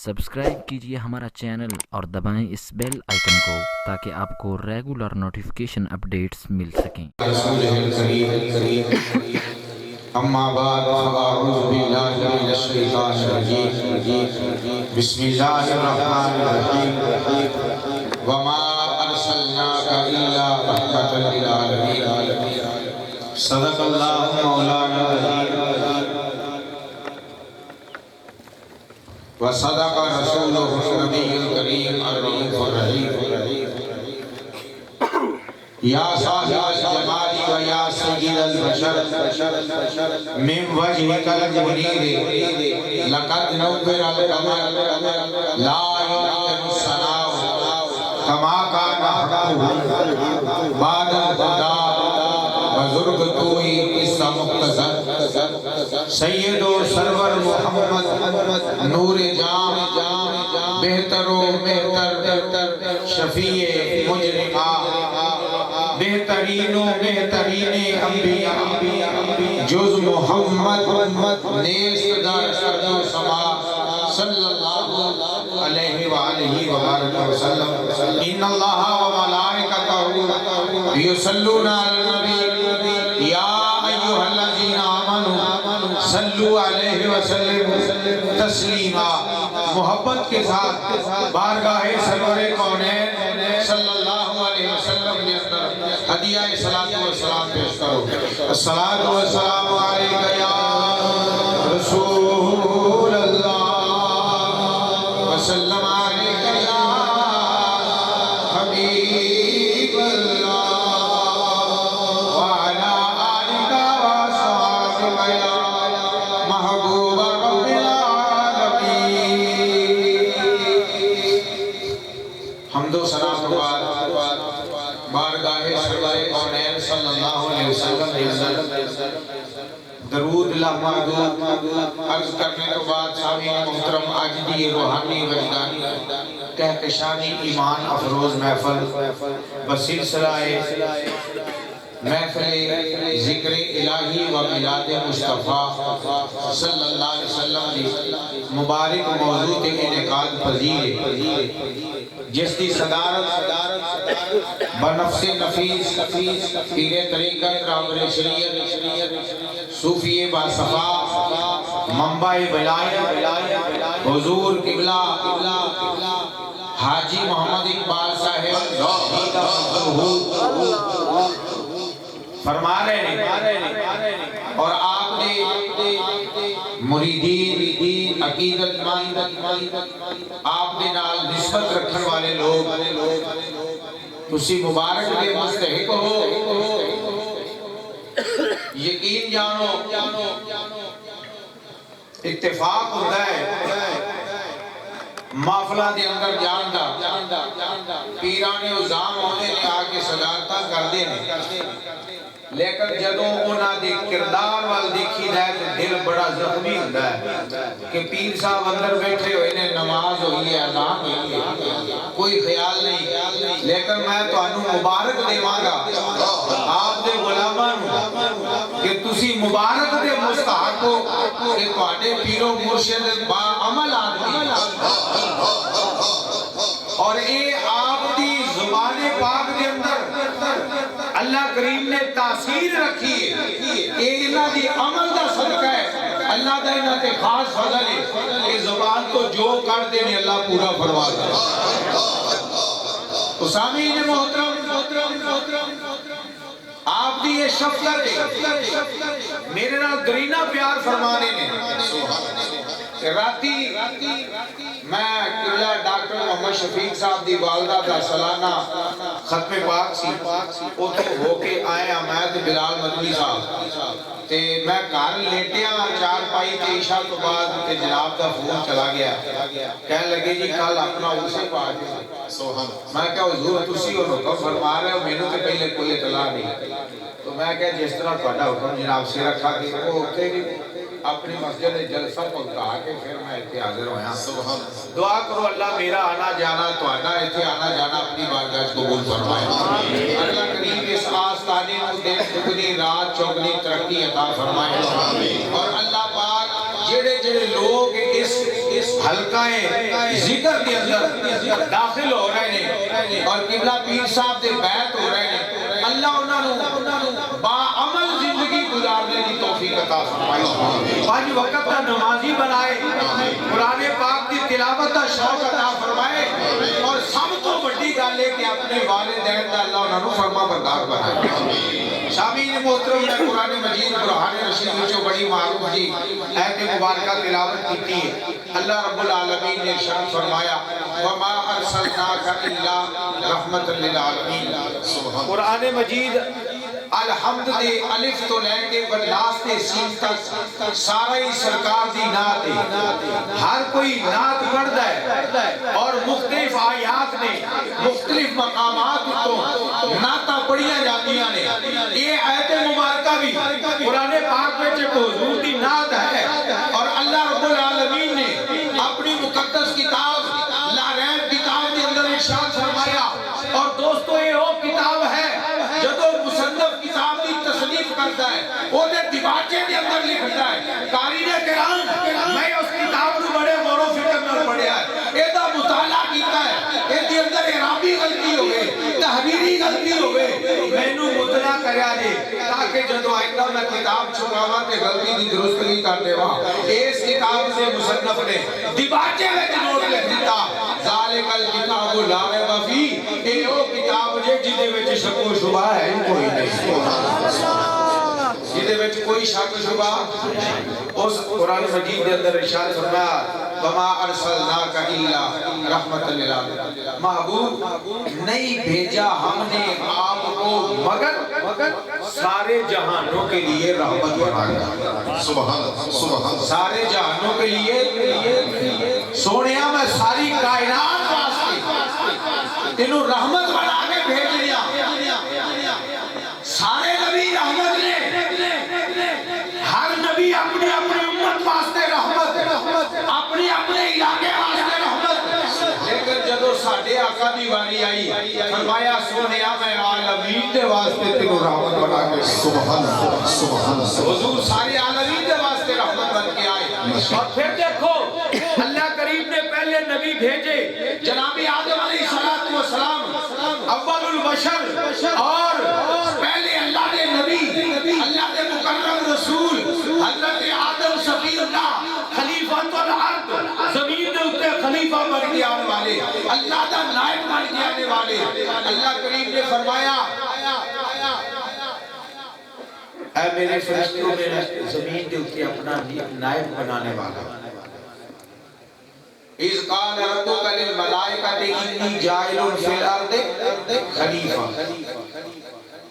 Subscribe کیجئے ہمارا channel اور دبائیں اس بیل آئیکن کو تاکہ آپ کو ریگولر نوٹیفیکیشن اپڈیٹس مل سکیں۔ رسول الکریم اما بعد فاعوذ باللہ من الشیطان الرجیم بسم اللہ الرحمن الرحیم وما ارسلناک الا رحمۃ للعالمین صدق اللہ مولانا العظیم وصدق رسولہ النبی الکریم الرؤوف الرحیم یا صاحب الجمال و یا سید البشر من وجهك المنیر لقد نور القمر لا يمكن الثناء كما كان حقه بعد الهدى بزرگ توئی قصہ مختصر سید و سرور محمد نور جام بہتر و بہتر شفیع مجرمہ بہترین و بہترین انبیاء جز محمد نیست در ارض و سما صلی اللہ علیہ وآلہ وبارک وسلم ان اللہ و ملائکتہ یصلون علی النبی یا ایھا الذین آمنوا صلوا علیہ وسلم تسلیما محبت کے ساتھ بارگاہ سرور کونین صلی اللہ علیہ وسلم کے اندر ہدیہ صلاۃ و سلام پیش کرو۔ الصلاۃ والسلام علیک یا رسول اللہ وسلم علیک یا حبیب اللہ وعلی آلک واصحابک یا محبوب رب العالمین۔ حمد و ثنا کے بعد بارگاہ سرور کونین صلی اللہ علیہ وسلم کے اندر درود محمود عرض کرنے کے بعد سامعین محترم آج دی روحانی وجدانی کہکشانی ایمان افروز محفل بسلسلہ محفل ذکر الہی و میلاد مصطفیٰ صلی اللہ علیہ وسلم دی مبارک موضوع کے انعقاد پذیر جس کی صدارت بنفس نفیس پیر طریقت راہبر شریعت صوفی باصفا منبع ولایت حضور قبلہ حاجی محمد اقبال صاحب فرما رہے ہیں اور آپ نے مریدین عقیدت مند آپ نے نال نسبت رکھن والے لوگ تسی مبارک دے مستحق ہو۔ یقین جانو اتفاق ہوتا ہے محفلہ دے اندر جاندا پیرانے عظام ہونے نے آکے صدارتہ کر دینے لیکن جدوں انہاں دی کردار وال دیکھی جائے تو دل بڑا زخمی ہوتا ہے کہ پیر صاحب اندر بیٹھے ہوئے نے نماز ہوئی ہے اذان ہوئی ہے کوئی خیال نہیں لیکن میں تو انہوں مبارک دے مانگا آپ دے غلامان کہ تسی مبارک دے مستحق ہو کہ تواڈے پیرو مرشد با عمل آدمی اور اے آپ دی زبان پاک دے اندر اللہ کریم نے تاثیر رکھی ہے کہ انہاں دی عمل دا صدقہ ہے اللہ دا انہاں تے خاص فضل ہے کہ زبان تو جو کر دینے اللہ پورا فرما دے۔ سامعین محترم آپ دی یہ شفقت ہے میرے نال گرینا پیار فرمانے نے راتی میں قبلہ ڈاکٹر محمد شفیق صاحب دی والدہ کا سالانہ ختم پاک سی او تو ہو کے آئے احمد بلال مدنی صاحب تے میں گھر لیٹیا چار پائی تے عشاء تو بعد تے جناب دا فون چلا گیا کہنے لگے جی کل اپنا عرصے پاک میں کہا حضور تسی اور حکم فرما رہے ہو میں نے تے پہلے کوئی اطلاع نہیں تو میں کہا جس طرح تہاڈا حکم جناب سے رکھا کہ وہ ہوتے بھی اپنی مسجد جلسہ پہنچا کے پھر میں ایتھے حاضر ہویا دعا کرو اللہ میرا آنا جانا تہاڈا ایتھے آنا جانا اپنی بارگاہ قبول فرمائے اللہ کریم اس آستانے کو دن دگنی رات چوگنی ترقی عطا فرمائے اور اللہ پاک جڑے جڑے لوگ اس حلقہ ذکر کے اندر داخل ہو رہے ہیں اور قبلہ پیر صاحب دے بیعت ہو رہے ہیں، اللہ انہاں نو با عمل زندگی گزارنے کی توفیق عطا فرمائے، پانچ وقت کا نمازی بنائے، قرآن پاک کی تلاوت کا شوق عطا فرمائے، اور سب تو بڑی گل ہے کہ اپنے والدین دا اللہ انہاں نو فرما بردار بنائے۔ سامعین محترم نے قرآن مجید برہان رشید وچوں بڑی معروف جی ایت مبارکہ تلاوت کیتی ہے۔ اللہ رب العالمین نے ارشاد فرمایا وما ارسلناک الا رحمت للعالمین۔ قرآن مجید الحمد دے الف تو لے کے بدلاس تے سین تک سارا ہی سرکار دی نعت ہے، ہر کوئی نعت پڑھدا ہے اور مختلف آیات نے مختلف مقامات تو نعتاں پڑھیاں جاندیاں نے۔ یہ آیت مبارکہ بھی قرآن پاک وچ ایک حضور دی نعت ہے، اور اللہ رب العالمین نے اپنی مقدس کتاب لا ریب کتاب کے اندر ارشاد فرمایا، اور دوستو یہ وہ کتاب ہے جدو مصنف کتاب کی تصنیف کرتا ہے وہ دے دیباچے کے اندر لکھتا ہے قاری کرام میں اس کتاب کو بڑے غور و فکر میں پڑھیا ہے، ایدہ مطالعہ کیتا ہے، ایدی اندر اعرابی غلطی ہوئے تحریری غلطی ہوئے میں نو مطلع کریا جے تاکہ جدو آئندہ میں کتاب چھپاوا تے غلطی دی درست نہیں کر دے وہاں۔ اس کتاب سے مصنف نے دیباچے میں نوٹ لکھ دیتا ذالک الکتاب لا ریب فیہ، یہ وہ کتاب جے جدے وچ شک و شبہ ہے کوئی نہیں، جدے وچ کوئی شک و شبہ۔ اس قرآن مجید کے اندر ارشاد فرمایا وما ارسلناک الا رحمت للعالمین، محبوب نہیں بھیجا ہم نے آپ کو مگر سارے جہانوں کے لیے رحمت بنایا۔ سبحان اللہ، سارے جہانوں کے لیے سونیا میں ساری کائنات واسطے تینوں رحمت بنا کے بھیج دیا۔ سارے نبی رحمت نے، ہر نبی اپنی اپنی امت واسطے رحمت، اپنی اپنے علاقے واسطے رحمت، لیکن جدو ساڈے آقا دی واری آئی فرمایا سونیا میں عالمین دے واسطے تینوں رحمت بنا کے۔ سبحان اللہ، سبحان اللہ، حضور سارے عالمین دے واسطے رحمت بن کے آئے۔ اور پھر دیکھو اللہ کریم نے پہلے نبی بھیجے جناب آدم علیہ السلام اول البشر، اور پہلے اللہ دے نبی اللہ دے مکرم رسول حضرت آدم صفی اللہ خلیفۃ الارض، زمین دے اوتے خلیفہ بن کے آنے والے، اللہ دا نائب بن کے آنے والے۔ اللہ کریم نے فرمایا اے میرے فرشتوں میں زمین کے اوپر اپنا نائب بنانے والا۔ اذ قال ربک للملائکۃ انی جاعل فی الارض خلیفہ،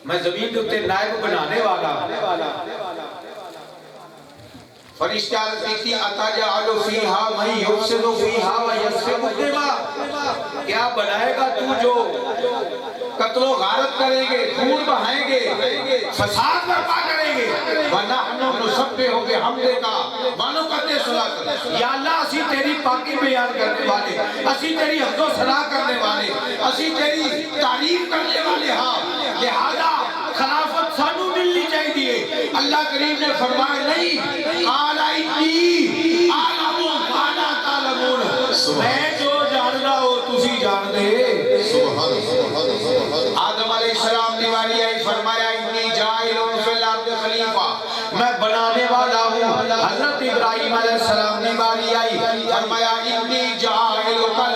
میں زمین کے اوپر نائب بنانے والا۔ فرشتے عرض کیتی اتجعل فیہا من یفسد فیہا ویسفک الدماء، کیا بنائے گا تو جو قتل و غارت کریں گے، خون بہائیں گے، فساد برپا کریں گے، وَنَحْنُ نُسَبِّحُ بِحَمْدِكَ وَنُقَدِّسُ لَكَ، یا اللہ اسی تیری پاکی بیان کرنے والے، اسی تیری حمد و ثنا کرنے والے، اسی تیری تعریف کرنے والے، ہاں لہذا خلافت سانو ملنی چاہیے۔ اللہ کریم نے فرمایا نہیں، قال انی اعلم ما لا تعلمون، میں جو جاننا ہو تسی جان دے۔ سبحان اللہ، آدم علیہ السلام دی واری آئی فرمایا انی جاعل فی الارض خلیفہ، میں بنانے والا ہوں۔ حضرت ابراہیم علیہ السلام دی واری آئی فرمایا انی جاعل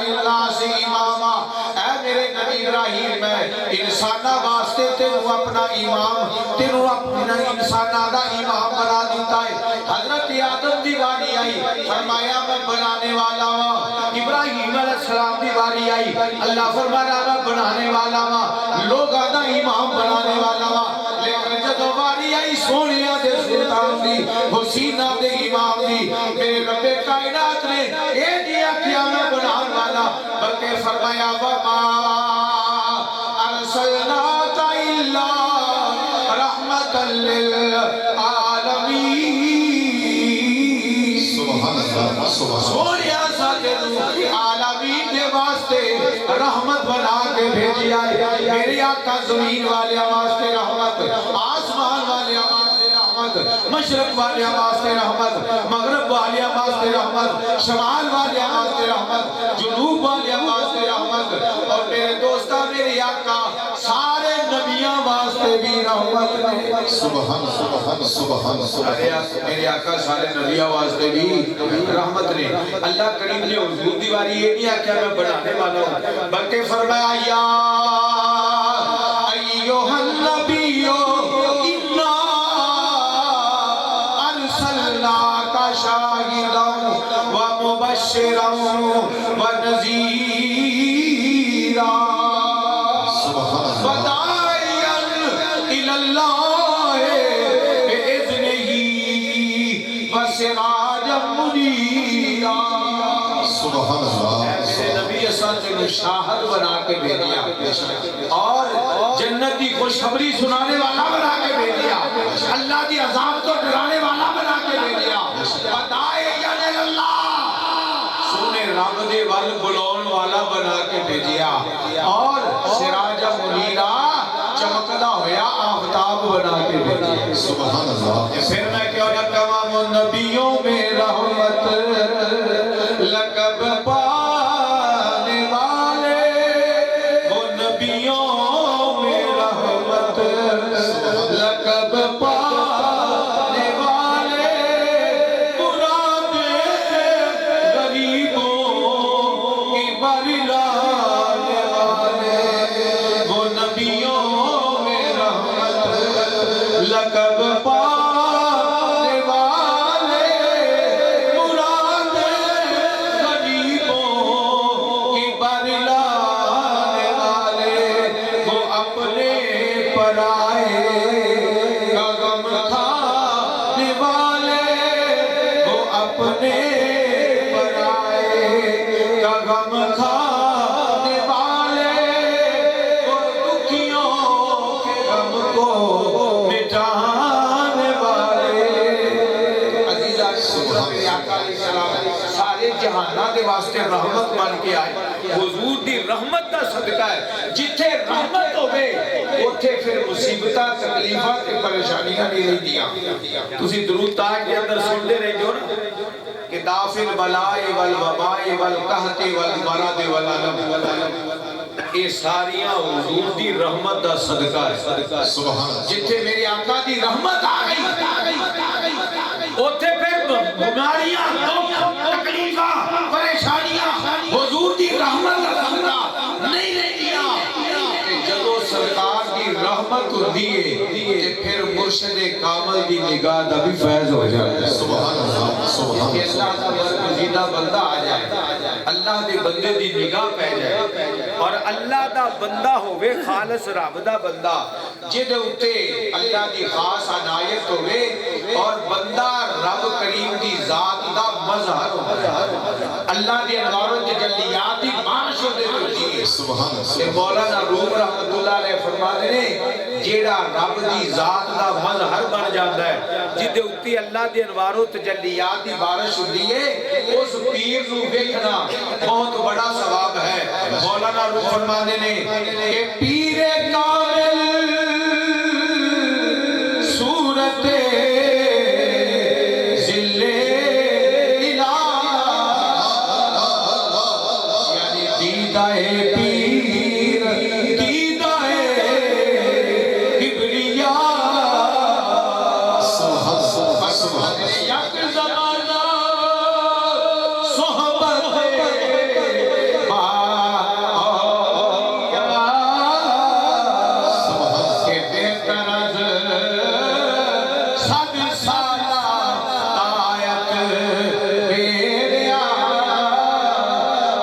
للناس اماما، اے میرے نبی ابراہیم میں انسانہ واسطے تینوں اپنا امام، تینوں اپنا انسانہ دا امام بنا دیتا ہے۔ حضرت آدم دی واری آئی فرمایا میں بنانے والا ہوں۔ ابراہیم علیہ السلام دی واری آئی اللہ فرمایا میں بنانے والا ہوں، لوگاں دا امام بنانے والا ہوں، لیکن جدو واری آئی سونیا دے سلطان دی، حسینہ دے امام دی، میرے رب کائنات نے اے دیا کیا میں بنانے والا، بلکہ فرمایا وما ارسلناک الا رحمت للعالمین، سبحان اللہ، سونیا ساتھے عالمین کے واسطے رحمت بنا کے بھیجی آئے۔ میری آقا زمین والے واسطے رحمت، آسمان والے واسطے رحمت، مشرق والے واسطے رحمت، مغرب والے واسطے رحمت، شمال والے واسطے رحمت، جنوب والے واسطے رحمت، اور میرے دوستہ میرے آقا سارے نبیوں واسطے بھی رحمت نے۔ سبحان سبحان سبحان سبحان میرے آقا سارے نبیوں واسطے بھی رحمت نے۔ اللہ کریم نے حضور دیواری یہ نہیں آکھیا میں بنانے والا ہوں، بلکہ فرمایا یا ایوہ النبی انا ارسلناک شاہدا ومبشرا ونذیرا وداعیا الی اللہ بإذنہ وسراجا منیرا۔ سبحان اللہ میرے نبی صلی اللہ شاہد بنا کے بھیجیا اور جنت کی خوشخبری سنانے والا بنا کے بھیجیا، اللہ کی عذاب تو ڈرانے والا بنا کے بھیجیا، وداعیا الی اللہ سونے رب دے ول بلاؤن والا بنا کے بھیجیا، اور سراج منیرا چمکدا ہویا آفتاب بنا کے بھیجیا۔ سبحان اللہ پھر میں کہوں گا تمام نبیوں میں رحمت لقب پانے والے، وہ نبیوں میں رحمت لقب پانے والے، مراد غریبوں کی باری لانے والے، وہ نبیوں میں رحمت لقب پانے والے، مراد غریبوں کی باری لانے والے، وہ اپنے پرائے کا غم کھانے والے، وہ اپنے پرائے کا غم کھانے والے، وہ دکھیوں کے غم کو مٹانے والے۔ عزیزان حضرت آقا علیہ السلام سارے جہانہ دے واسطے رحمت بن کے آئے، حضور دی رحمت دا صدقہ ہے، جتھے رحمت ہوئے اتھے پھر مصیبتہ تکلیفہ تے پریشانیاں نہیں رہ دیا۔ تسی درود تاج کے اندر سنتے رہے جو نا کہ دافع البلاء والوباء والقحط والمرض والعلم، یہ ساریاں حضور دی رحمت دا صدقہ ہے۔ سبحان اللہ جتھے میرے آقا دی رحمت آ گئی اتھے پھر بیماریاں تکلیفاں پریشانیاں حضور دی رحمت کا صدقہ نہیں رہ دیا کہ جدو سرکار دی رحمت دیئے کہ پھر مرشد کامل دی نگاہ دا بھی فیض ہو جائے۔ سبحان اللہ سبحان کہ اللہ دا برگزیدہ بندہ آ جائے، اللہ دے بندے دی نگاہ پہ جائے، اور اللہ دا بندہ ہوئے خالص رب دا بندہ جدے اتے اللہ دی خاص عنایت ہوئے، اور بندہ رب کریم دی ذات دا مظہر ہوئے، اللہ دی انوار و تجلیات دی بارش ہوئے تو دیئے۔ سبحان کہ اللہ مولانا روم رحمت اللہ علیہ فرماتے نے جیڑا رب دی ذات دا مظہر بن جاتا ہے، جدے اتی اللہ دی انوار و تجلیات دی بارش ہوئی ہے، اس پیر نو دیکھنا بہت بڑا ثواب ہے۔ مولانا روم فرماتے نے کہ پیر کامل صورت ذل الہ، یعنی دیدہ پیر دیدہ کبریاء، سبحان سبحان یک زمانہ صحبت کہ بے طرز صد سالہ آیت میرے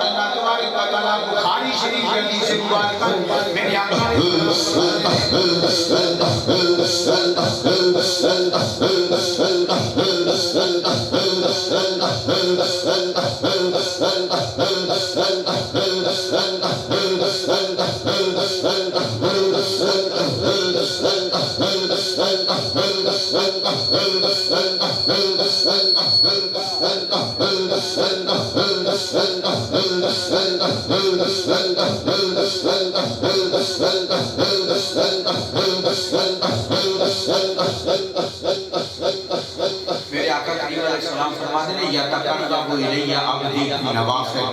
اللہ تبارک و تعالیٰ بخاری شریف کی حدیث مبارکہ میری آنکھیں یتقرب الی عبدی بالنوافل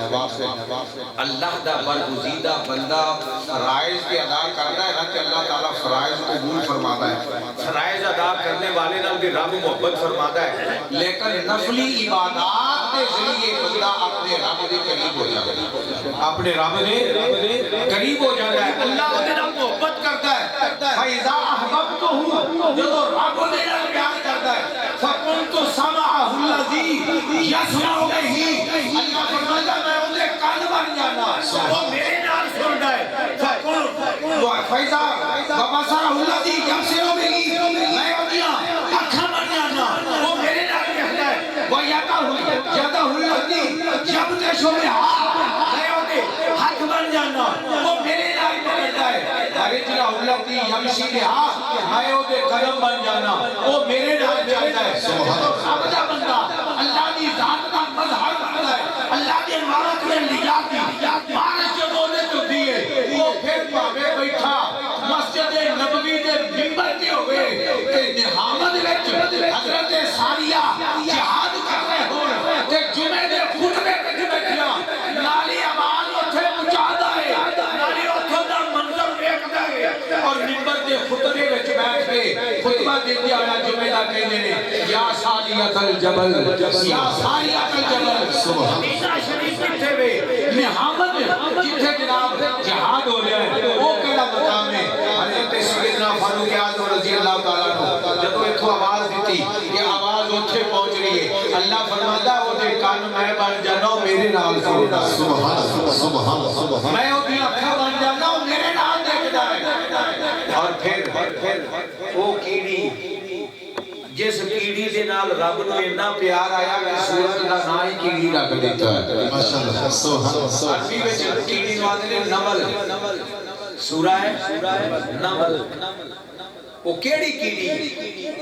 اللہ دا برگزیدہ بندہ فرائض کے ادا کرتا ہے نا کہ اللہ تعالیٰ فرائض قبول فرماتا ہے، فرائض ادا کرنے والے نال بھی رب محبت فرماتا ہے، لیکن نفلی عبادات کے ذریعے بندہ اپنے رب کے قریب ہو جاتا ہے، اپنے رب کے قریب ہو جاتا ہے، اللہ اس نال محبت کرتا ہے۔ فَإِذَا أَحْبَبْتُهُ جب رب نے پیار کرتا ہے فَكُنْتُ سَمْعَهُ الَّذِي يَسْمَعُ بِهِ اللہ فرماتا ہے میں اسے کان بن جانا وہ میرے نال سنتا ہے، فَإِذَا وَبَصَرَهُ الَّذِي يَبْصِرُ بِهِ میں اودیاں اکھاں بن جانا وہ میرے نال دیکھتا ہے، وَيَدَهُ الَّذِي يَبْطِشُ بِهَا میں اودے ہاتھ بن جانا وہ میرے نال پکڑتا ہے، رِجْلَهُ الَّتِي يَمْشِي بِهَا میں اودے قدم بن جانا وہ میرے نال چلتا ہے۔ رب دا بندہ اللہ دی ذات دا مظہر بنتا ہے، اللہ دی عمارت میں نجات دی بارش جو بولے تو دیئے وہ پھر پاوے بیٹھا مسجد نبوی دے ممبر کے ہوئے کہ نحامد وچ حضرت ساریہ جہاد کر رہے ہوں کہ جمعے دے خطبے پہ بیٹھیا نالی آواز اتھے پہنچادا ہے، نالی اتھوں دا منظر ویکھدا ہے اور ممبر دے خطبے وچ بیٹھ کے خطبہ دیندے آیا جمعے دا کہندے نے یا ساریۃ الجبل یا ساریۃ الجبل مدینہ شریف کتھے وے نحامد جتھے جناب جہاد ہو رہا ہے وہ کیڑا مقام ہے؟ حضرت سیدنا فاروق اعظم رضی اللہ تعالیٰ عنہ جب اتھوں آواز دیتی یہ آواز اتھے پہنچ رہی ہے، اللہ فرماتا وہ دے کان میں بن جانا میرے نال سنتا ہے، سبحان اللہ میں اودی اکھاں بن جانا میرے نال دیکھدا ہے۔ اور پھر وہ کیڑی جس کیڑی دے نال رب نو اتنا پیار آیا کہ سورت دا نام ہی کیڑی رکھ دیتا ہے، ماشاءاللہ سبحان اللہ عربی وچ کیڑی نو آندے نے نمل، سورہ ہے نمل، وہ کیڑی کیڑی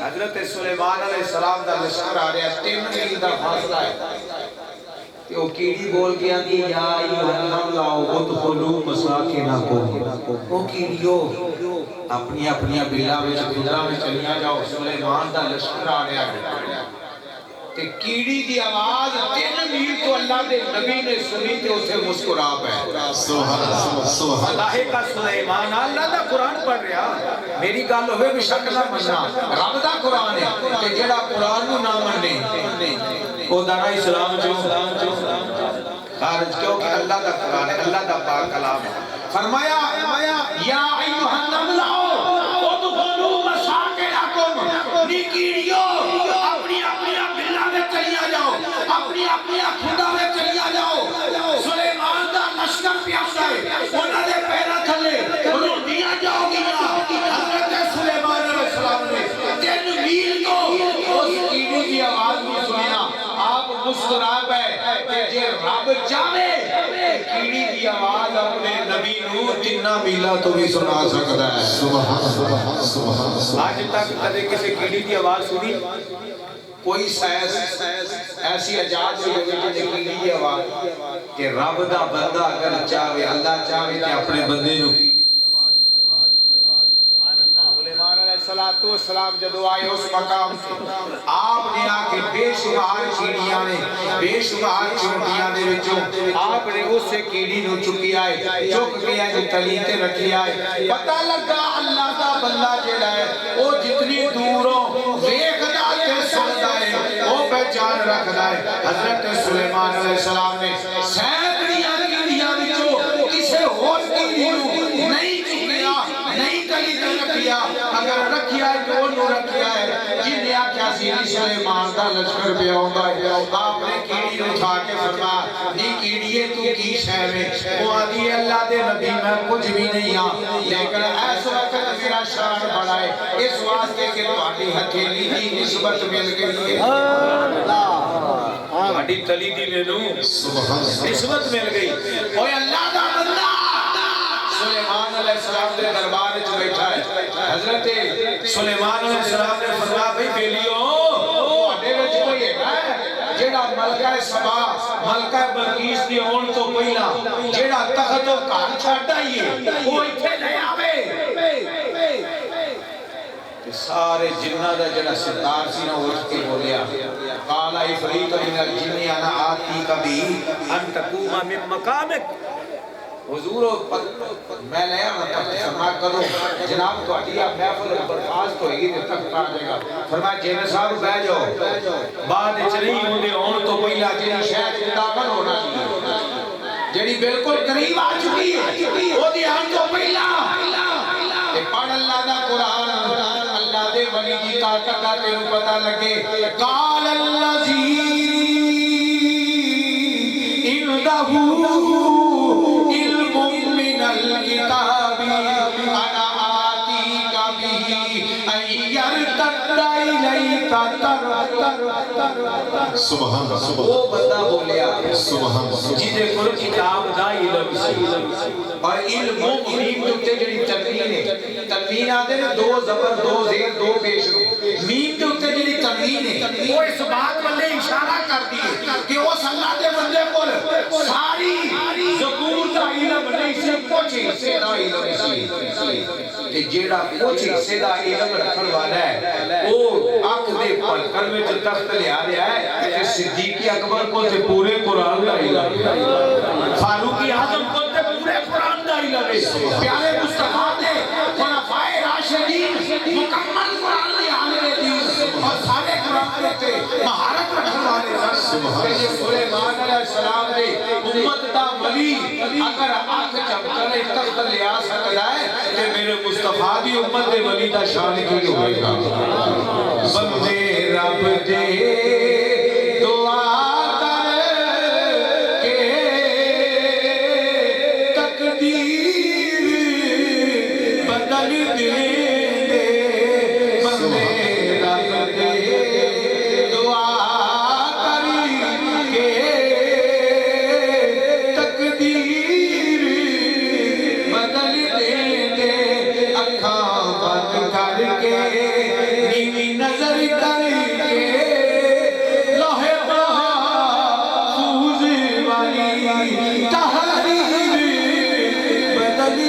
حضرت سلیمان علیہ السلام دا لشکر آ رہا 3 میل دا فاصلہ ہے کہ وہ کیڑی بول گیا کہ یا ایھا النمل ادخلوا مساکنکم، وہ کیڑیو اپنی اپنی بلا وچ پنجرا میں چلیاں جاؤ، سلیمان دا لشکر آ رہا ہے کہ کیڑی دی آواز 3 میل تو اللہ دے نبی نے سنی تے اسے مسکرا پے سبحان اللہ اللہ کا سلیمان اللہ دا قرآن پڑھ رہا میری گل ہوئے بھی شک نہ مننا رب دا قرآن ہے کہ جڑا قرآن نو نہ مننے او دانا اسلام جو خارج کیونکہ اللہ دا قرآن ہے، اللہ دا پاک کلام ہے۔ فرمایا یا ایھا النمل ادخلوا مساکنکم، نی کیڑیو اپنی اپنی بلا میں چلیا جاؤ، اپنی اپنی کھڈا میں چلیا جاؤ، سلیمان دا لشکر پیاسا ہے انہاں دے پیراں تھلے روٹیاں جاؤ گیاں۔ حضرت سلیمان علیہ السلام نے 3 میل کو اس کیڑی کی آواز کو سنیا، آپ مسکرا پے کہ جے رب چاہے کیڑی کی آواز اپنے نبی نو 3 میلہ تو بھی سنا سکتا ہے۔ سبحان اللہ آج تک کدے کسی کیڑی کی آواز سنی؟ کوئی سائز ایسی ایجاد ہوئی ہے کہ کیڑی کی آواز کہ رب دا بندہ اگر چاہے اللہ چاہے کہ اپنے بندے نو سلیمان علیہ السلام جدو آئے اس مقام آپ نے آکے بے شمار چیڑیاں نے بے شمار چونٹیاں دے وچوں آپ نے اس سے کیڑی نو چکی آئے چک گیا جو تلیتے رکھی آئے، پتہ لگا اللہ دا بندہ جڑا ہے وہ جتنی دوروں ویکھدا تے سندا ہے وہ پہچان رکھدا ہے۔ حضرت سلیمان علیہ السلام نے سینکڑیاں کیڑیاں وچوں کسے ہور کیڑی نو نہیں چکیا نہیں تلیتے رکھیا، اگر رکھیا ہے تو انہوں رکھیا ہے جن نے آکھیا سی سلیمان دا لشکر پہ آؤں ہے، آپ نے کیڑی نو اٹھا کے فرمایا نی کیڑیے تو کی شے میں؟ وہ آدھی اللہ دے نبی میں کچھ بھی نہیں ہاں، لیکن ایس وقت میرا شان بڑا ہے اس واسطے کہ تہاڈی ہتھیلی دی نسبت مل گئی ہے، تہاڈی تلی دی مینوں نسبت مل گئی۔ اوے اللہ دا بندہ سلیمان علیہ السلام دے دربار وچ بیٹھا ہے، حضرت سلیمان علیہ السلام نے فرمایا بھئی بیلیو تواڈے وچ کوئی ہے جیڑا ملکہ سبا ملکہ بلقیس دی اون تو پہلا جیڑا تخت و گھر چھڈ آئیے وہ ایتھے لے آوے۔ سارے جنہ دا جڑا سردار سی نا اٹھ کے بولیا قال عفریت من الجن انا آتی کبھی ان تقوم من مقامک حضور میں نیا فرما کرو جناب تو اٹیا محفل برخاست ہوئے گی تک آ جائے گا فرمایا جن صاحب بہ جاؤ بعد چلی ہوندے ہون تو پہلا جڑی شاید داخل ہونا جڑی بالکل قریب آ چکی ہے وہ دی ہم تو پہلا تے پڑھ اللہ دا قرآن اللہ دے ولی دی طاقت دا تینوں پتہ لگے قال الذی انہ علم من الکتاب انا آتیک بہ ان یرتد الیک سبحان وہ بندہ بولیا سبحان جیدے کل کتاب دا علم سی اور علم میم دوتے جڑی تنوین ہے تنوین آدھے نے دو زبر دو زیر دو پیش رو میم دوتے جڑی تنوین ہے وہ اس بات والے اشارہ کر دیئے کہ وہ اللہ دے بندے کو ساری ذکور دا علم نہیں سے کچھ حصے دا علم سی کہ جیڑا کچھ حصے دا علم رکھن والا ہے وہ آنکھ دے پلکن میں جو تخت لے آ رہا ہے کہ صدیق اکبر کو تے پورے قرآن دا علم فاروق اعظم کو تے پورے قرآن دا علم ہے پیارے مصطفیٰ نے خلفائے راشدین مکمل قرآن دی عالم دین اور سارے قرآن تے مہارت رکھنے والے کہ سلیمان علیہ السلام دے امت دا ولی اگر آنکھ چمکنے تخت لے آ سکتا ہے کہ میرے مصطفیٰ دی امت دے ولی دا شان کی ہوئے گا بندے رب دے دعا کر کے تقدیر بدل دے بندے رب دے دعا کر کے تقدیر بدل دے اکھاں بند کر کے نیوی نظر کر کے لوہے محفوظ والی تحریر بدل